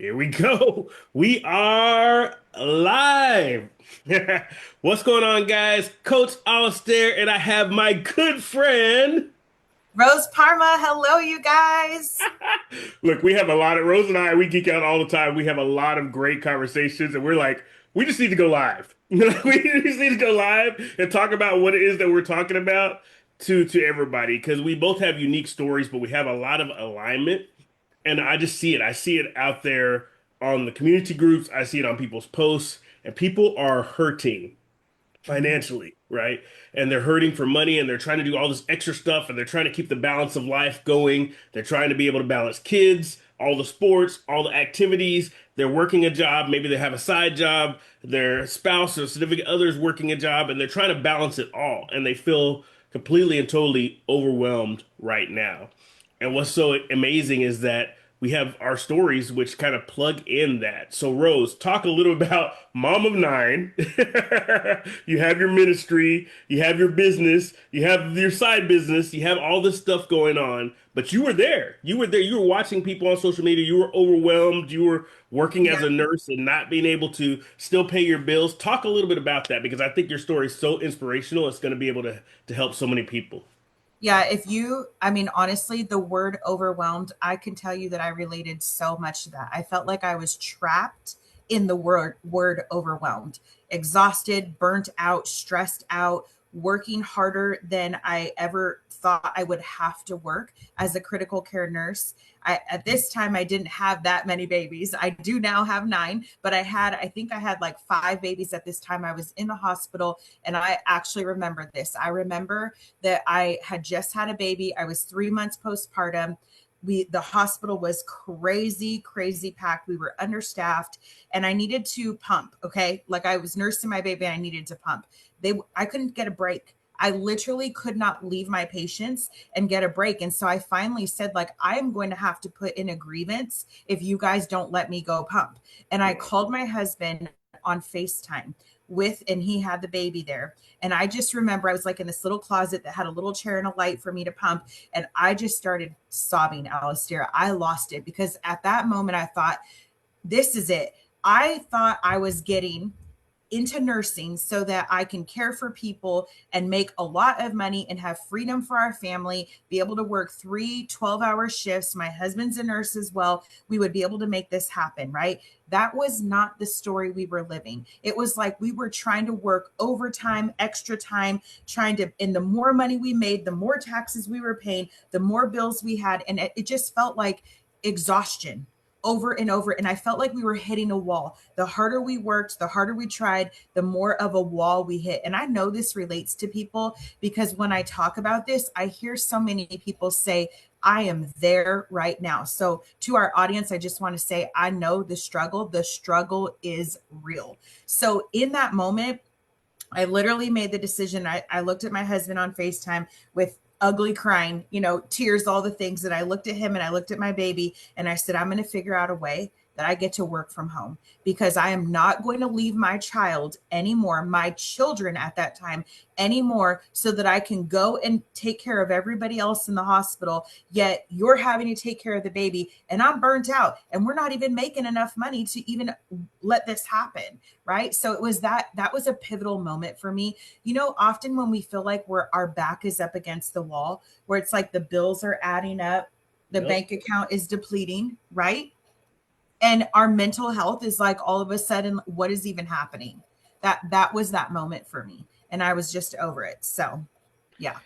Here we go. We are live. What's going on, guys? Coach Alistair, and I have my good friend. Rose Parma, hello, you guys. Look, we have a lot of Rose and I, we geek out all the time. We have a lot of great conversations, and we're like, we just need to go live. We just need to go live and talk about what it is that we're talking about to everybody because we both have unique stories, but we have a lot of alignment. And I just see it. I see it out there on the community groups. I see it on people's posts, and people are hurting financially, right? And they're hurting for money and they're trying to do all this extra stuff and they're trying to keep the balance of life going. They're trying to be able to balance kids, all the sports, all the activities. They're working a job. Maybe they have a side job. Their spouse or significant others working a job and they're trying to balance it all. And they feel completely and totally overwhelmed right now. And what's so amazing is that we have our stories which kind of plug in that. So, Rose, talk a little about Mom of Nine. You have your ministry, you have your business, you have your side business, you have all this stuff going on, but you were there. You were there. You were watching people on social media. You were overwhelmed. You were working Yeah. as a nurse and not being able to still pay your bills. Talk a little bit about that because I think your story is so inspirational. It's going to be able to help so many people. Yeah. Honestly, the word overwhelmed, I can tell you that I related so much to that. I felt like I was trapped in the word overwhelmed, exhausted, burnt out, stressed out, working harder than I ever thought I would have to work as a critical care nurse. At this time, I didn't have that many babies. I do now have nine, but I think I had like five babies at this time. I was in the hospital, and I actually remember this. I remember that I had just had a baby. I was 3 months postpartum. The hospital was crazy packed. We were understaffed, and I needed to pump. Okay, like I was nursing my baby, and I needed to pump. I couldn't get a break. I literally could not leave my patients and get a break. And so I finally said, like, I am going to have to put in a grievance if you guys don't let me go pump. And I Wow. called my husband on FaceTime and he had the baby there. And I just remember I was like in this little closet that had a little chair and a light for me to pump. And I just started sobbing, Alistair. I lost it because at that moment I thought, this is it. I thought I was getting into nursing so that I can care for people and make a lot of money and have freedom for our family, be able to work 3 12-hour shifts. My husband's a nurse as well. We would be able to make this happen, right? That was not the story we were living. It was like we were trying to work overtime, extra time, and the more money we made, the more taxes we were paying, the more bills we had. And it just felt like exhaustion over and over. And I felt like we were hitting a wall. The harder we worked, the harder we tried, the more of a wall we hit. And I know this relates to people because when I talk about this, I hear so many people say, I am there right now. So, to our audience, I just want to say, I know the struggle. The struggle is real. So, in that moment, I literally made the decision. I looked at my husband on FaceTime with ugly crying, tears, all the things. And I looked at him and I looked at my baby and I said, I'm going to figure out a way that I get to work from home because I am not going to leave my child anymore, my children at that time anymore, so that I can go and take care of everybody else in the hospital. Yet you're having to take care of the baby and I'm burnt out and we're not even making enough money to even let this happen. Right. So that was a pivotal moment for me. Often when we feel like our back is up against the wall, where it's like the bills are adding up, the Yep. bank account is depleting, right? And our mental health is like all of a sudden, what is even happening? That was that moment for me. And I was just over it. So yeah.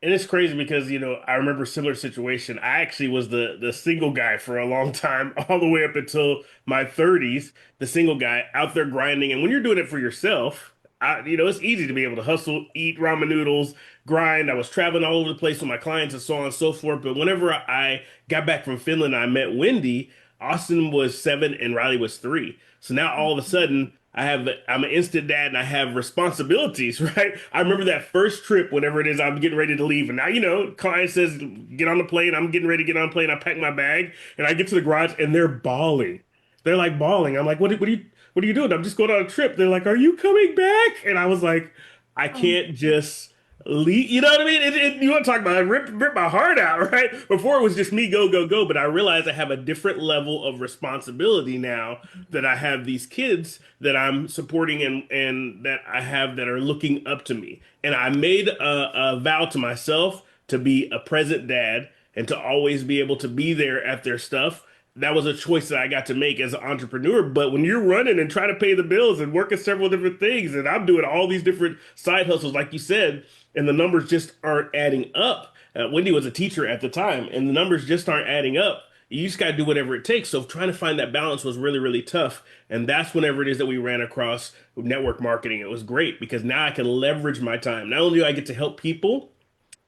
And it's crazy because, I remember a similar situation. I actually was the single guy for a long time, all the way up until my 30s, the single guy out there grinding. And when you're doing it for yourself, it's easy to be able to hustle, eat ramen noodles, grind. I was traveling all over the place with my clients and so on and so forth. But whenever I got back from Finland, I met Wendy. Austin was 7 and Riley was 3. So now all of a sudden, I'm an instant dad and I have responsibilities, right? I remember that first trip, whenever it is I'm getting ready to leave. And now, client says, get on the plane. I'm getting ready to get on the plane. I pack my bag and I get to the garage and they're bawling. They're like bawling. I'm like, what are you doing? I'm just going on a trip. They're like, are you coming back? And I was like, I Oh, can't just You know what I mean? You want to talk about it, rip my heart out, right? Before it was just me, go, go, go. But I realize I have a different level of responsibility now that I have these kids that I'm supporting and that I have that are looking up to me. And I made a vow to myself to be a present dad and to always be able to be there at their stuff. That was a choice that I got to make as an entrepreneur. But when you're running and trying to pay the bills and working several different things, and I'm doing all these different side hustles, like you said, and the numbers just aren't adding up. Wendy was a teacher at the time, and the numbers just aren't adding up. You just got to do whatever it takes. So trying to find that balance was really, really tough. And that's whenever it is that we ran across network marketing. It was great because now I can leverage my time. Not only do I get to help people,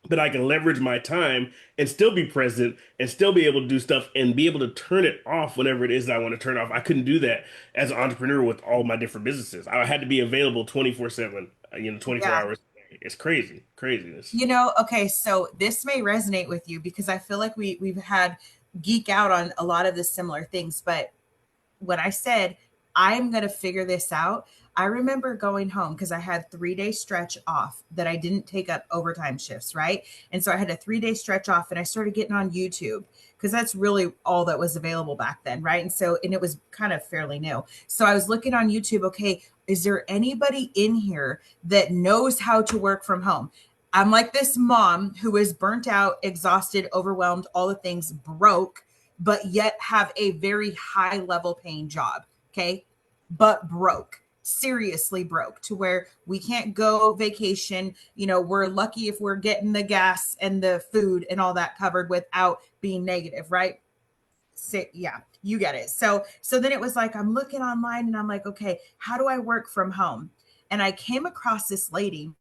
but I can leverage my time and still be present and still be able to do stuff and be able to turn it off whenever it is that I want to turn off. I couldn't do that as an entrepreneur with all my different businesses. I had to be available 24/7, 24 Yeah. hours a day. It's crazy, craziness. Okay, so this may resonate with you because I feel like we've had geek out on a lot of the similar things, but when I said I'm going to figure this out, I remember going home because I had 3 day stretch off that I didn't take up overtime shifts, right? And so I had a 3 day stretch off and I started getting on YouTube because that's really all that was available back then, right? And it was kind of fairly new. So I was looking on YouTube, okay, is there anybody in here that knows how to work from home? I'm like this mom who is burnt out, exhausted, overwhelmed, all the things, broke, but yet have a very high level paying job. Okay. But broke, seriously broke to where we can't go vacation. We're lucky if we're getting the gas and the food and all that covered without being negative, right? So, yeah, you get it. So then it was like, I'm looking online and I'm like, okay, how do I work from home? And I came across this lady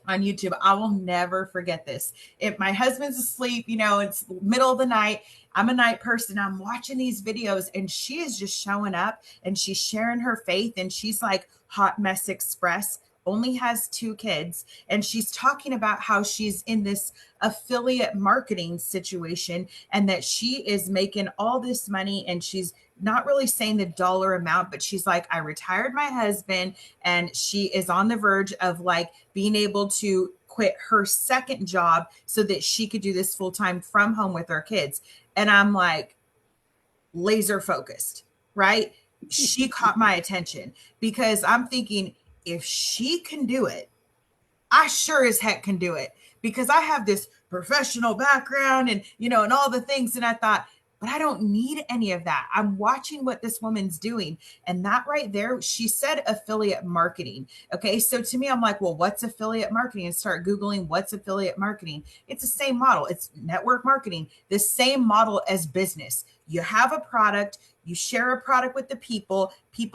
on YouTube. I will never forget this. If my husband's asleep, it's middle of the night. I'm a night person. I'm watching these videos and she is just showing up and she's sharing her faith and she's like Hot Mess Express, only has 2 kids, and she's talking about how she's in this affiliate marketing situation and that she is making all this money, and she's not really saying the dollar amount, but she's like, I retired my husband and she is on the verge of like being able to quit her second job so that she could do this full time from home with her kids. And I'm like, laser focused, right? She caught my attention because I'm thinking, if she can do it, I sure as heck can do it because I have this professional background and all the things. And I thought, but I don't need any of that. I'm watching what this woman's doing. And that right there, she said affiliate marketing. Okay. So to me, I'm like, well, what's affiliate marketing? And start Googling what's affiliate marketing. It's the same model. It's network marketing, the same model as business. You have a product, you share a product with the people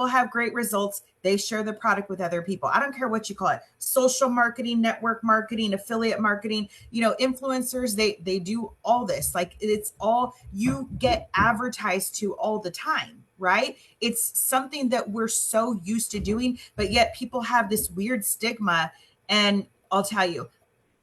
have great results, they share the product with other people. I don't care what you call it, social marketing, network marketing, affiliate marketing, influencers, they do all this. Like, it's all you get advertised to all the time, right? It's something that we're so used to doing, but yet people have this weird stigma. And I'll tell you,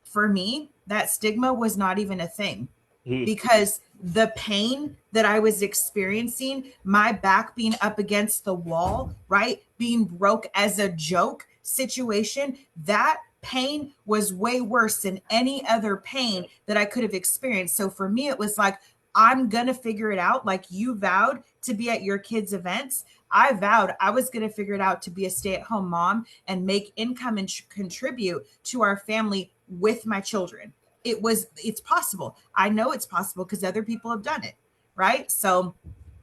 for me, that stigma was not even a thing Mhm. because the pain that I was experiencing, my back being up against the wall, right? Being broke as a joke situation, that pain was way worse than any other pain that I could have experienced. So for me, it was like, I'm going to figure it out. Like you vowed to be at your kids' events. I vowed I was going to figure it out to be a stay at home mom and make income and contribute to our family with my children. It's possible. I know it's possible because other people have done it. Right. So,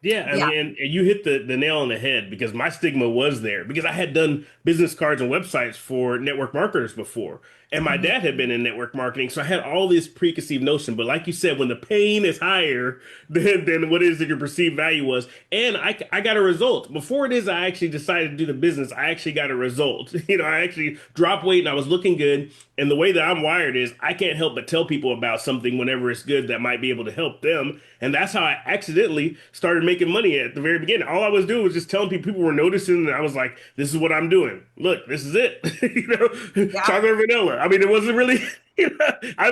Yeah, I yeah. mean, and you hit the nail on the head because my stigma was there because I had done business cards and websites for network marketers before. And my Mhm. dad had been in network marketing. So I had all this preconceived notion. But like you said, when the pain is higher than what is that your perceived value was, and I got a result. Before it is, I actually decided to do the business, I actually got a result. I actually dropped weight and I was looking good. And the way that I'm wired is I can't help but tell people about something whenever it's good that might be able to help them. And that's how I accidentally started making money at the very beginning. All I was doing was just telling people, people were noticing, and I was like, this is what I'm doing. Look, this is it. Yeah. Chocolate vanilla. I mean, it wasn't really, Yeah. I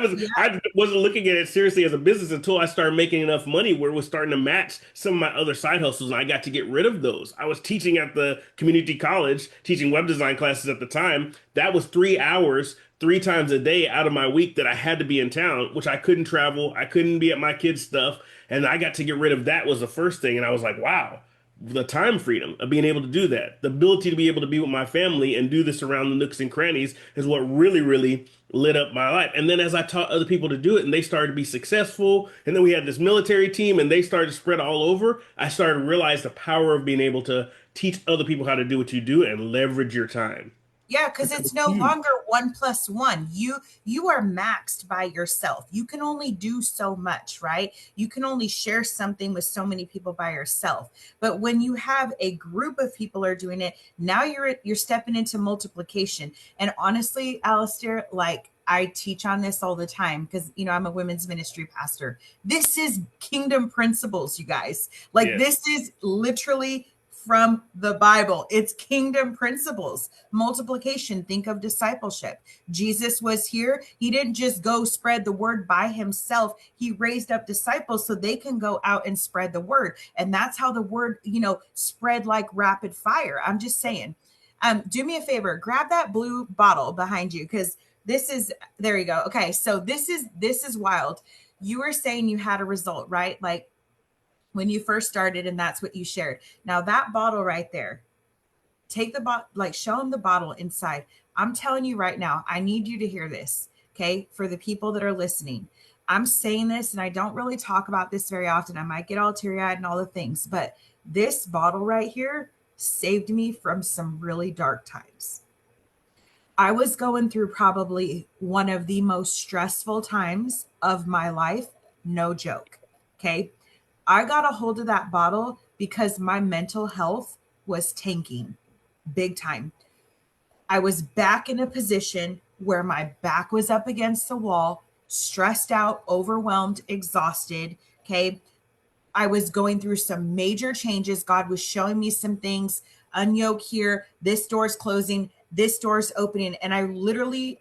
wasn't looking at it seriously as a business until I started making enough money where it was starting to match some of my other side hustles. And I got to get rid of those. I was teaching at the community college, teaching web design classes at the time. That was 3 hours 3 times a day out of my week that I had to be in town, which I couldn't travel. I couldn't be at my kids' stuff. And I got to get rid of that was the first thing. And I was like, wow, the time freedom of being able to do that, the ability to be able to be with my family and do this around the nooks and crannies is what really, really lit up my life. And then as I taught other people to do it and they started to be successful, and then we had this military team and they started to spread all over, I started to realize the power of being able to teach other people how to do what you do and leverage your time. Yeah, because it's no Huge. longer 1+1. You are maxed by yourself. You can only do so much, right? You can only share something with so many people by yourself. But when you have a group of people are doing it, now you're stepping into multiplication. And honestly, Alistair, like I teach on this all the time because I'm a women's ministry pastor. This is kingdom principles, you guys. Like Yes. this is literally from the Bible. It's kingdom principles. Multiplication, think of discipleship. Jesus was here. He didn't just go spread the word by himself. He raised up disciples so they can go out and spread the word. And that's how the word, spread like rapid fire. I'm just saying. Do me a favor, grab that blue bottle behind you because there you go. Okay, so this is wild. You were saying you had a result, right? Like when you first started, and that's what you shared. Now that bottle right there, take the bottle, like show them the bottle inside. I'm telling you right now, I need you to hear this. Okay. For the people that are listening, I'm saying this and I don't really talk about this very often. I might get all teary eyed and all the things, but this bottle right here saved me from some really dark times. I was going through probably one of the most stressful times of my life. No joke. Okay. I got a hold of that bottle because my mental health was tanking big time. I was back in a position where my back was up against the wall, stressed out, overwhelmed, exhausted. Okay. I was going through some major changes. God was showing me some things. Unyoke here. This door's closing. This door's opening. And I literally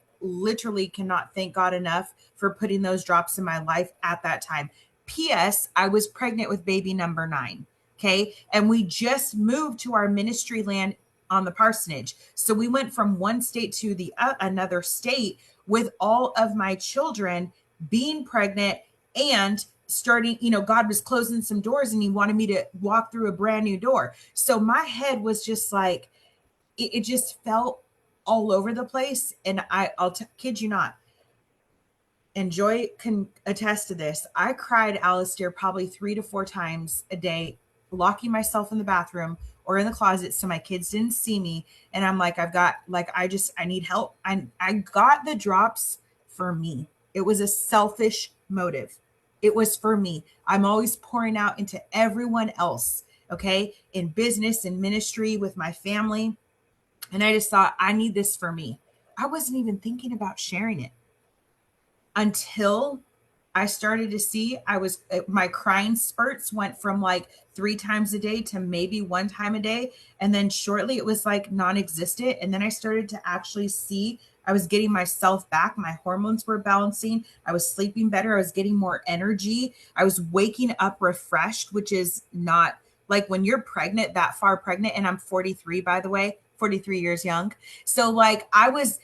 cannot thank God enough for putting those drops in my life at that time. P.S. I was pregnant with baby number 9. Okay. And we just moved to our ministry land on the parsonage. So we went from one state to the another state with all of my children being pregnant and starting, God was closing some doors and he wanted me to walk through a brand new door. So my head was just like, it just felt all over the place. And I'll kid you not, and Joy can attest to this. I cried, Alistair, probably 3 to 4 times a day, locking myself in the bathroom or in the closet so my kids didn't see me. And I'm like, I need help. I got the drops for me. It was a selfish motive. It was for me. I'm always pouring out into everyone else, okay, in business and ministry with my family. And I just thought, I need this for me. I wasn't even thinking about sharing it until I started to see my crying spurts went from like 3 times a day to maybe 1 time a day. And then shortly it was like non-existent. And then I started to actually see I was getting myself back. My hormones were balancing. I was sleeping better. I was getting more energy. I was waking up refreshed, which is not like when you're pregnant, that far pregnant. And I'm 43, by the way, 43 years young. So like I was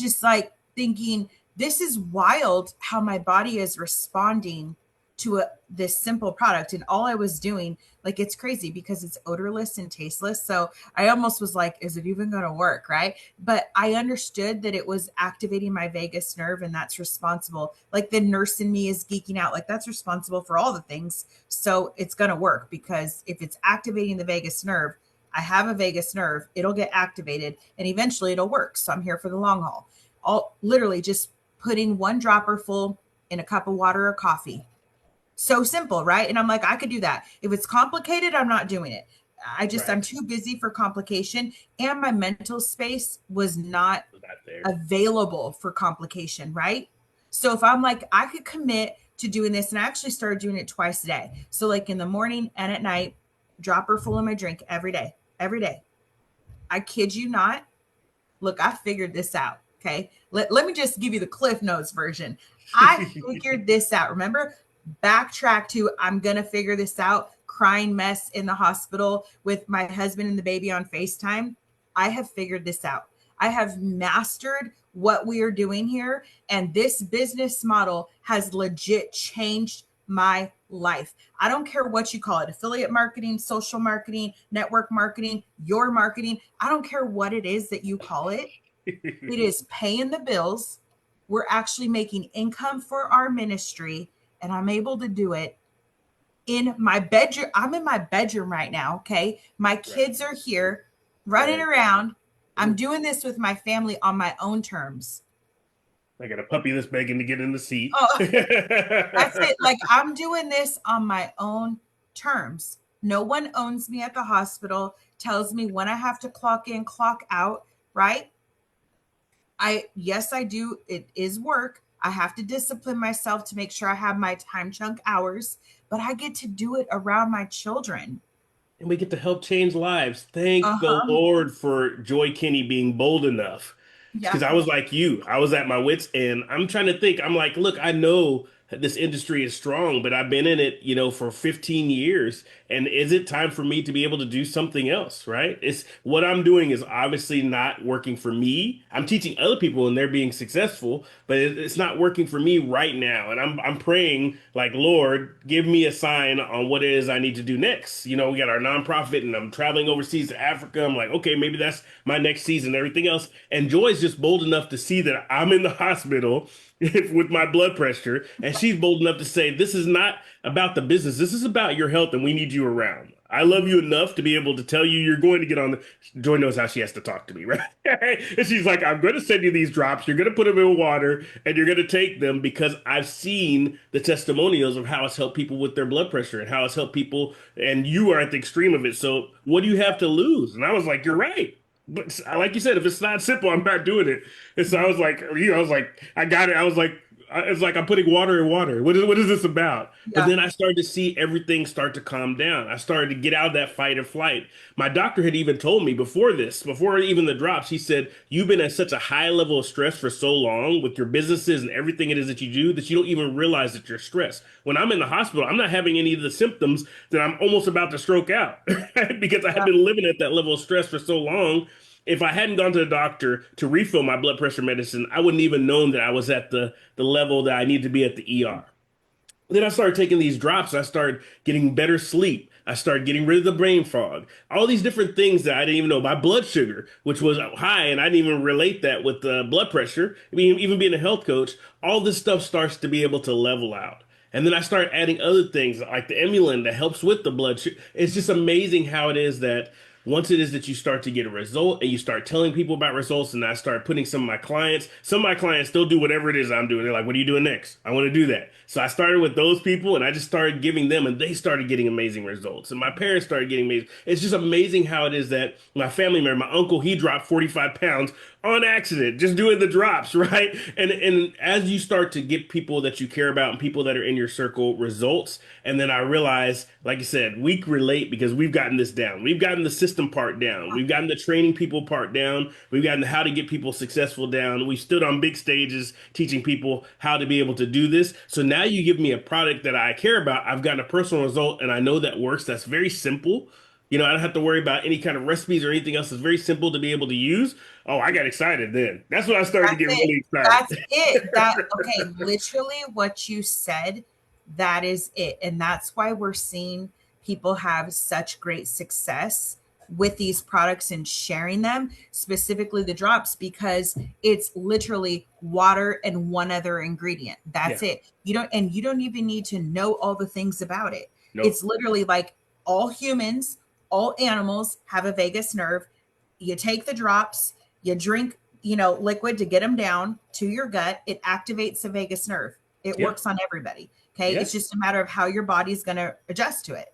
just like thinking, this is wild how my body is responding to this simple product. And all I was doing, like, it's crazy because it's odorless and tasteless. So I almost was like, is it even going to work? Right. But I understood that it was activating my vagus nerve and that's responsible. Like the nurse in me is geeking out. Like that's responsible for all the things. So it's going to work because if it's activating the vagus nerve, I have a vagus nerve, it'll get activated and eventually it'll work. So I'm here for the long haul. I'll literally just putting 1 dropper full in a cup of water or coffee. So simple, right? And I'm like, I could do that. If it's complicated, I'm not doing it. I'm too busy for complication. And my mental space was not available for complication, right? So if I'm like, I could commit to doing this, and I actually started doing it twice a day. So like in the morning and at night, dropper full of my drink every day. I kid you not. Look, I figured this out. Okay. Let me just give you the Cliff Notes version. I figured this out. Remember, backtrack to I'm going to figure this out. Crying mess in the hospital with my husband and the baby on FaceTime. I have figured this out. I have mastered what we are doing here. And this business model has legit changed my life. I don't care what you call it, affiliate marketing, social marketing, network marketing, your marketing. I don't care what it is that you call it. It is paying the bills. We're actually making income for our ministry, and I'm able to do it in my bedroom. I'm in my bedroom right now. Okay. My Right. kids are here running Right. around. I'm doing this with my family on my own terms. I got a puppy that's begging to get in the seat. Oh, that's it. Like, I'm doing this on my own terms. No one owns me at the hospital, tells me when I have to clock in, clock out, right? Yes, I do. It is work. I have to discipline myself to make sure I have my time chunk hours, but I get to do it around my children. And we get to help change lives. Thank the Uh-huh. Lord for Joy Kinney being bold enough. Yeah. Because I was like you, I was at my wits' end. I'm trying to think. I'm like, look, I know this industry is strong, but I've been in it, for 15 years. And is it time for me to be able to do something else, right? It's what I'm doing is obviously not working for me. I'm teaching other people and they're being successful, but it's not working for me right now. And I'm praying like, Lord, give me a sign on what it is I need to do next. We got our nonprofit and I'm traveling overseas to Africa. I'm like, okay, maybe that's my next season, everything else. And Joy's just bold enough to see that I'm in the hospital with my blood pressure. And she's bold enough to say, this is not about the business. This is about your health and we need you around. I love you enough to be able to tell you you're going to get on the. Joy knows how she has to talk to me, right? And she's like, I'm going to send you these drops. You're going to put them in water and you're going to take them because I've seen the testimonials of how it's helped people with their blood pressure and how it's helped people. And you are at the extreme of it. So what do you have to lose? And I was like, you're right. But like you said, if it's not simple, I'm not doing it. And so I was like, I got it. I was like, it's like I'm putting water in water. What is this about? But Yeah. then I started to see everything start to calm down. I started to get out of that fight or flight. My doctor had even told me before this, before even the drops, he said, you've been at such a high level of stress for so long with your businesses and everything it is that you do that you don't even realize that you're stressed. When I'm in the hospital, I'm not having any of the symptoms that I'm almost about to stroke out because I had Yeah. been living at that level of stress for so long. If I hadn't gone to the doctor to refill my blood pressure medicine, I wouldn't even known that I was at the level that I need to be at the ER. Then I started taking these drops. I started getting better sleep. I started getting rid of the brain fog. All these different things that I didn't even know. My blood sugar, which was high, and I didn't even relate that with the blood pressure. I mean, even being a health coach, all this stuff starts to be able to level out. And then I start adding other things like the Emulin that helps with the blood sugar. It's just amazing how it is that once it is that you start to get a result and you start telling people about results, and I start putting some of my clients still do whatever it is I'm doing. They're like, what are you doing next? I want to do that. So I started with those people and I just started giving them and they started getting amazing results. And my parents started getting amazing. It's just amazing how it is that my family member, my uncle, he dropped 45 pounds on accident, just doing the drops, right? And as you start to get people that you care about and people that are in your circle results, and then I realize, like you said, we can relate because we've gotten this down. We've gotten the system part down. We've gotten the training people part down. We've gotten the how to get people successful down. We stood on big stages teaching people how to be able to do this. So now you give me a product that I care about. I've gotten a personal result and I know that works. That's very simple. I don't have to worry about any kind of recipes or anything else. It's very simple to be able to use. Oh, I got excited then. That's when I started to That's get it. really excited. That's it. Okay, literally what you said, that is it. And that's why we're seeing people have such great success with these products and sharing them, specifically the drops, because it's literally water and one other ingredient. Yeah. That's it. You don't even need to know all the things about it. It's Nope. literally like all humans, all animals have a vagus nerve. You take the drops, you drink, liquid to get them down to your gut. It activates the vagus nerve. It Yeah. works on everybody. Okay. Yeah. It's just a matter of how your body's going to adjust to it.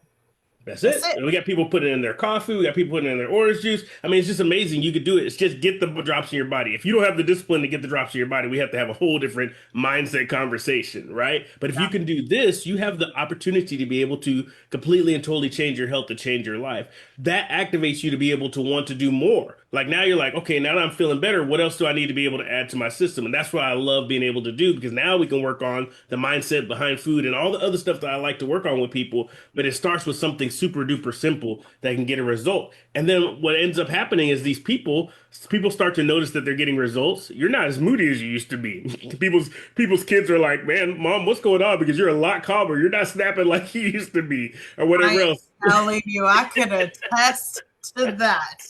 That's That's it. it. And we got people putting it in their coffee. We got people putting it in their orange juice. I mean, it's just amazing. You could do it. It's just get the drops in your body. If you don't have the discipline to get the drops in your body, we have to have a whole different mindset conversation, right? But if you Yeah. can do this, you have the opportunity to be able to completely and totally change your health, to change your life. That activates you to be able to want to do more. Like now you're like, okay, now that I'm feeling better, what else do I need to be able to add to my system? And that's what I love being able to do because now we can work on the mindset behind food and all the other stuff that I like to work on with people. But it starts with something super duper simple that can get a result. And then what ends up happening is these people start to notice that they're getting results. You're not as moody as you used to be. People's kids are like, man, mom, what's going on? Because you're a lot calmer. You're not snapping like you used to be, or I whatever am else. telling you, I could attest to that.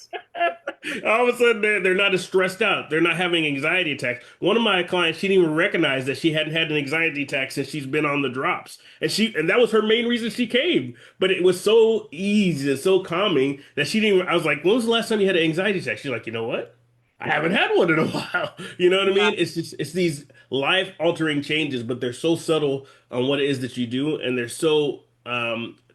All of a sudden, they're not as stressed out. They're not having anxiety attacks. One of my clients, she didn't even recognize that she hadn't had an anxiety attack since she's been on the drops, and that was her main reason she came. But it was so easy and so calming that she didn't. I was like, "When was the last time you had an anxiety attack?" She's like, "You know what? I haven't had one in a while." You know what I Yeah. mean? It's these life altering changes, but they're so subtle on what it is that you do, and they're so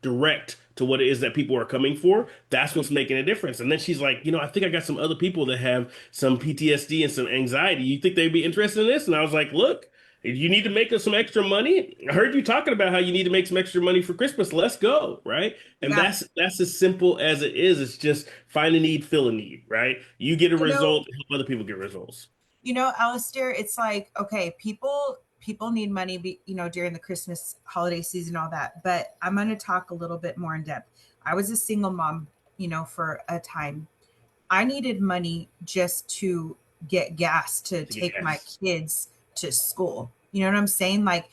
direct to what it is that people are coming for. That's what's making a difference. And then she's like, I think I got some other people that have some PTSD and some anxiety. You think they'd be interested in this? And I was like, look, you need to make us some extra money. I heard you talking about how you need to make some extra money for Christmas. Let's go, right? And Yeah. that's as simple as it is. It's just find a need, fill a need, right? You get a You know, result, help other people get results. Alistair, it's like, okay, people need money, during the Christmas holiday season, all that. But I'm going to talk a little bit more in depth. I was a single mom, for a time. I needed money just to get gas to take my Yes. kids to school. You know what I'm saying? Like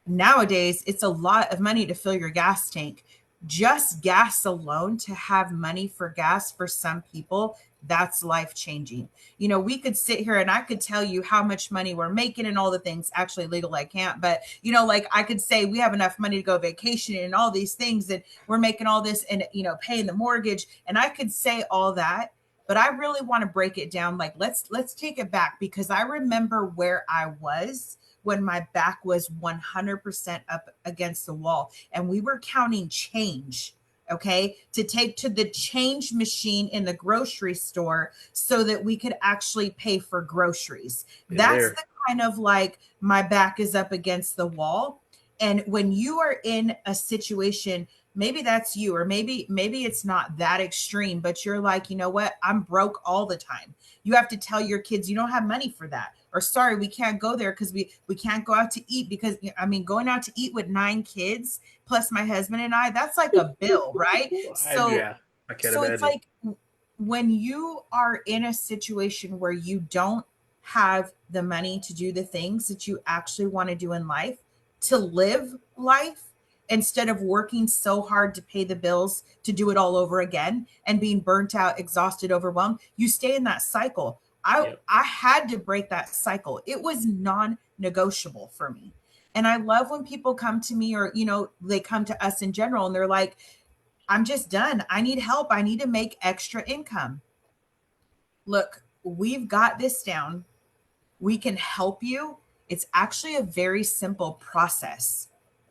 nowadays, it's a lot of money to fill your gas tank. Just gas alone, to have money for gas for some people, that's life changing. We could sit here and I could tell you how much money we're making and all the things. Actually, legal, I can't, but like I could say we have enough money to go vacation and all these things, and we're making all this and paying the mortgage, and I could say all that. But I really want to break it down. Like let's take it back, because I remember where I was when my back was 100% up against the wall and we were counting change, okay, to take to the change machine in the grocery store so that we could actually pay for groceries. Been That's there. the kind of like my back is up against the wall. And when you are in a situation, maybe that's you, or maybe it's not that extreme, but you're like, you know what, I'm broke all the time. You have to tell your kids you don't have money for that, or sorry, we can't go there because we can't go out to eat, because I mean, going out to eat with 9 kids plus my husband and I, that's like a bill, right? so Yeah, I can't so it's imagine. like when you are in a situation where you don't have the money to do the things that you actually want to do in life, to live life, instead of working so hard to pay the bills to do it all over again and being burnt out, exhausted, overwhelmed, you stay in that cycle. i Yep. i had to break that cycle. It was non-negotiable for me. And I love when people come to me, or they come to us in general, and they're like, I'm just done, I need help, I need to make extra income. Look, we've got this down. We can help you. It's actually a very simple process.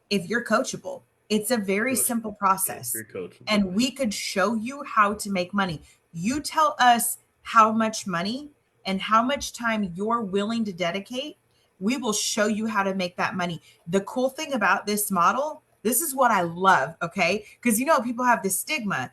If you're coachable, it's a very simple Coachable. Yeah, process. very coachable. And we could show you how to make money. You tell us how much money and how much time you're willing to dedicate. We will show you how to make that money. The cool thing about this model, this is what I love, okay? Because people have this stigma.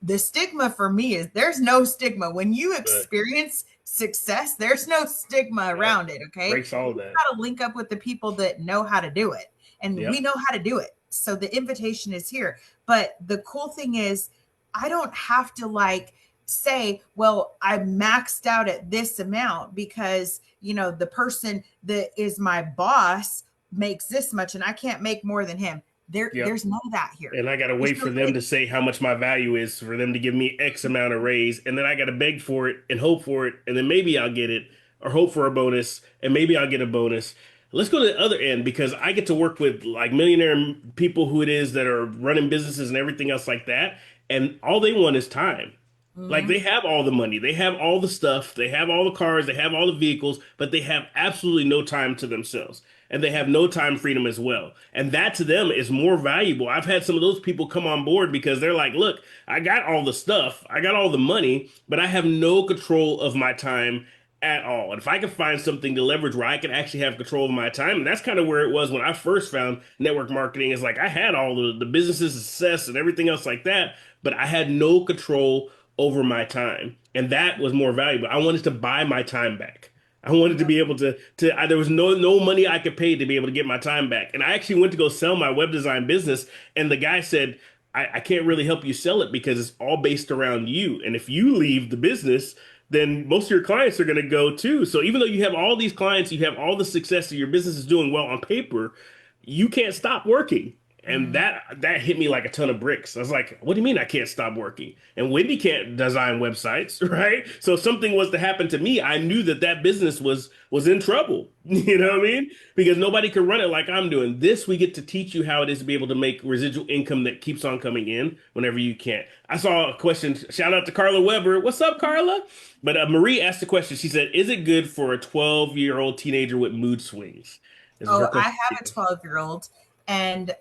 The stigma for me is there's no stigma. When you But experience success, there's no stigma yep, around it. Okay. breaks all of You that. got to link up with the people that know how to do it. And we Yep. know how to do it. So the invitation is here. But the cool thing is, I don't have to like say, well, I maxed out at this amount because, the person that is my boss makes this much and I can't make more than him. Yep. There's none of that here. And I gotta There's wait no for them to say how much my value is for them to give me X amount of raise, and then I gotta beg for it and hope for it, and then maybe I'll get it, or hope for a bonus, and maybe I'll get a bonus. Let's go to the other end because I get to work with like millionaire people who it is that are running businesses and everything else like that, and all they want is time. Like Mhm. they have all the money, they have all the stuff, they have all the cars, they have all the vehicles, but they have absolutely no time to themselves. And they have no time freedom as well. And that to them is more valuable. I've had some of those people come on board because they're like, look, I got all the stuff, I got all the money, but I have no control of my time at all. And if I can find something to leverage where I can actually have control of my time, and that's kind of where it was when I first found network marketing, is like I had all the businesses success and everything else like that, but I had no control over my time. And that was more valuable. I wanted to buy my time back. I wanted to be able to there was no money I could pay to be able to get my time back. And I actually went to go sell my web design business, and the guy said, I can't really help you sell it because it's all based around you. And if you leave the business, then most of your clients are going to go too. So even though you have all these clients, you have all the success, and your business is doing well on paper, you can't stop working. And Mhm. that hit me like a ton of bricks. I was like, what do you mean I can't stop working? And Wendy can't design websites, right? So if something was to happen to me, I knew that that business was in trouble. You know what I mean? Because nobody can run it like I'm doing. This we get to teach you how it is to be able to make residual income that keeps on coming in whenever you can. I saw a question. Shout out to Carla Weber. What's up, Carla? But Marie asked the question. She said, "Is it good for a 12-year-old teenager with mood swings?" This is her Oh, I question. have a 12-year-old, and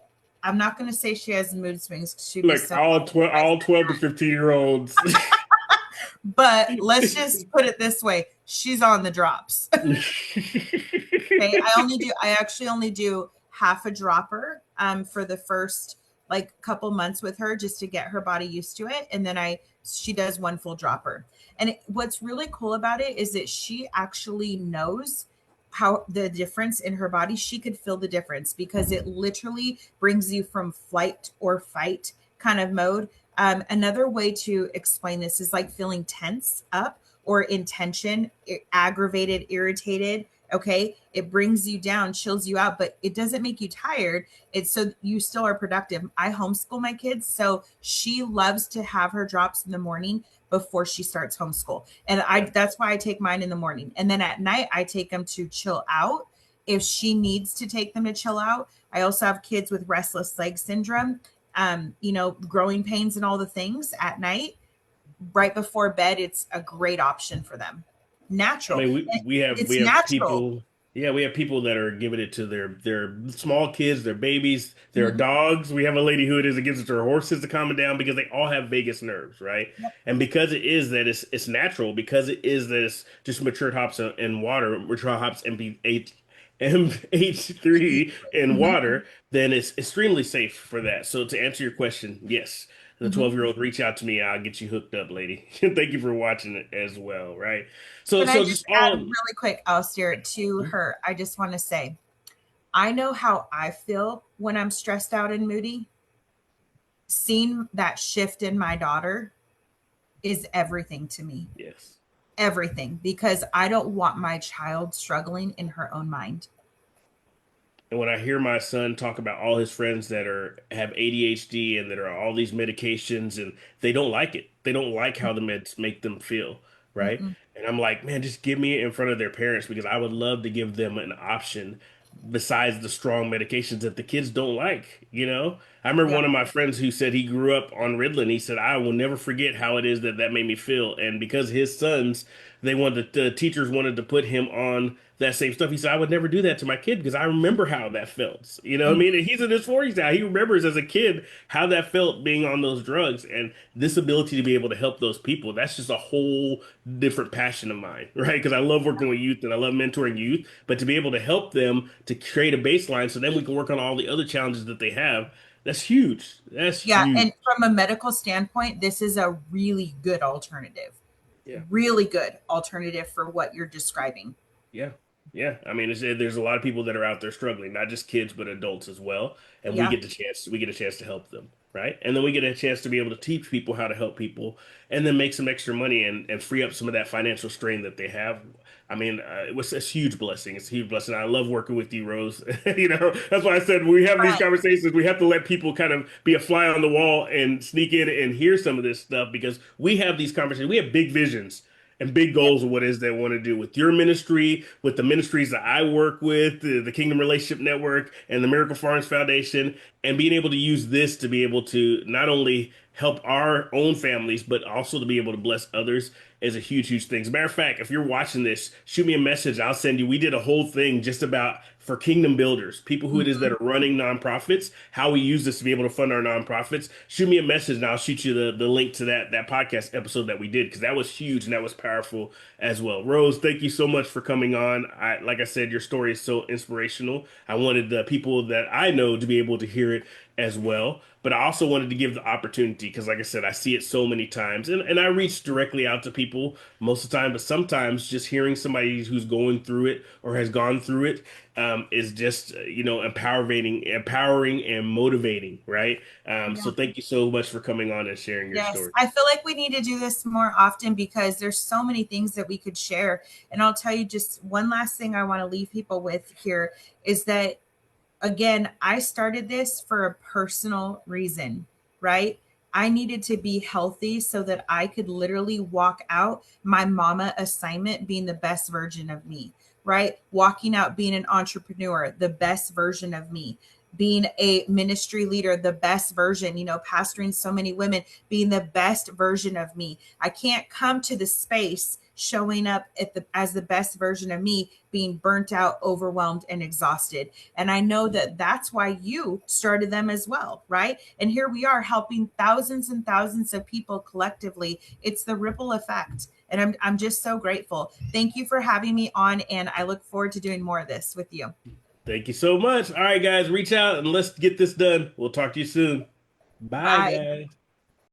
I'm not going to say she has mood swings 'cause she'd be Like so mad if I all said 12 to 15-year-olds. that. But let's just put it this way: she's on the drops. Okay, I actually only do half a dropper for the first like couple months with her just to get her body used to it, and then she does one full dropper. And what's really cool about it is that she actually knows how the difference in her body. She could feel the difference because it literally brings you from flight or fight kind of mode. Another way to explain this is like feeling tense up or in tension, aggravated, irritated. Okay, it brings you down, chills you out, but it doesn't make you tired. It's so you still are productive. I homeschool my kids, so she loves to have her drops in the morning before she starts homeschool, and I that's why I take mine in the morning, and then at night I take them to chill out if she needs to take them to chill out. I also have kids with restless leg syndrome, growing pains and all the things at night. Right before bed, it's a great option for them. I Natural. mean, we It's have natural. people, yeah, we have people that are giving it to their small kids, their babies, their Mhm. dogs. We have a lady who it is that gives it to her horses to calm it down because they all have vagus nerves, right? Yep. And because it is that it's natural, because it is that it's just matured hops in water, mature hops MP8 MH3 in Mhm. water, then it's extremely safe for that. So to answer your question, yes, the Mhm. 12-year-old reach out to me, I'll get you hooked up, lady. Thank you for watching it as well, right? So Can I so just just add all really quick, Alistair, to her? I just want to say, I know how I feel when I'm stressed out and moody. Seeing that shift in my daughter is everything to me. yes. Everything, because I don't want my child struggling in her own mind. And when I hear my son talk about all his friends that are have ADHD and that are all these medications and they don't like it. They don't like how the meds make them feel, right? Mm-mm. And I'm like, man, just give me it in front of their parents because I would love to give them an option besides the strong medications that the kids don't like, you know? I remember Yeah. one of my friends who said he grew up on Ritalin. He said, I will never forget how it is that made me feel. And because his sons, the teachers wanted to put him on that same stuff. He said, I would never do that to my kid because I remember how that felt. You know what I Mhm. mean? And he's in his 40s now. He remembers as a kid how that felt being on those drugs and this ability to be able to help those people. That's just a whole different passion of mine, right? Because I love working with youth and I love mentoring youth, but to be able to help them to create a baseline so then we can work on all the other challenges that they have, that's huge. That's Yeah. huge. And from a medical standpoint, this is a really good alternative. Yeah. Really good alternative for what you're describing. Yeah. Yeah. I mean, there's a lot of people that are out there struggling, not just kids, but adults as well. And Yeah. we get a chance to help them, right? And then we get a chance to be able to teach people how to help people and then make some extra money and free up some of that financial strain that they have. I mean, it was a huge blessing. It's a huge blessing. I love working with you, Rose. You know, that's why I said when we have these Right. conversations, we have to let people kind of be a fly on the wall and sneak in and hear some of this stuff because we have these conversations. We have big visions and big Yep. goals of what it is they want to do with your ministry, with the ministries that I work with, the Kingdom Relationship Network and the Miracle Farms Foundation, and being able to use this to be able to not only help our own families, but also to be able to bless others is a huge, huge thing. As a matter of fact, if you're watching this, shoot me a message. I'll send you. We did a whole thing just about for kingdom builders, people who it is that Mhm. are running nonprofits, how we use this to be able to fund our nonprofits. Shoot me a message and I'll shoot you the link to that podcast episode that we did because that was huge and that was powerful as well. Rose, thank you so much for coming on. Like I said, your story is so inspirational. I wanted the people that I know to be able to hear it as well. But I also wanted to give the opportunity because, like I said, I see it so many times, and I reach directly out to people most of the time. But sometimes just hearing somebody who's going through it or has gone through it is just empowering and motivating, right? So thank you so much for coming on and sharing your Yes, story. I feel like we need to do this more often because there's so many things that we could share. And I'll tell you just one last thing I want to leave people with here is that, again, I started this for a personal reason, right? I needed to be healthy so that I could literally walk out my mama assignment being the best version of me, right? Walking out being an entrepreneur, the best version of me, being a ministry leader, the best version, pastoring so many women, being the best version of me. I can't come to the space showing up as the best version of me being burnt out, overwhelmed, and exhausted. And I know that that's why you started them as well, right? And here we are helping thousands and thousands of people collectively. It's the ripple effect. And I'm just so grateful. Thank you for having me on. And I look forward to doing more of this with you. Thank you so much. All right, guys, reach out and let's get this done. We'll talk to you soon. Bye, Bye. guys.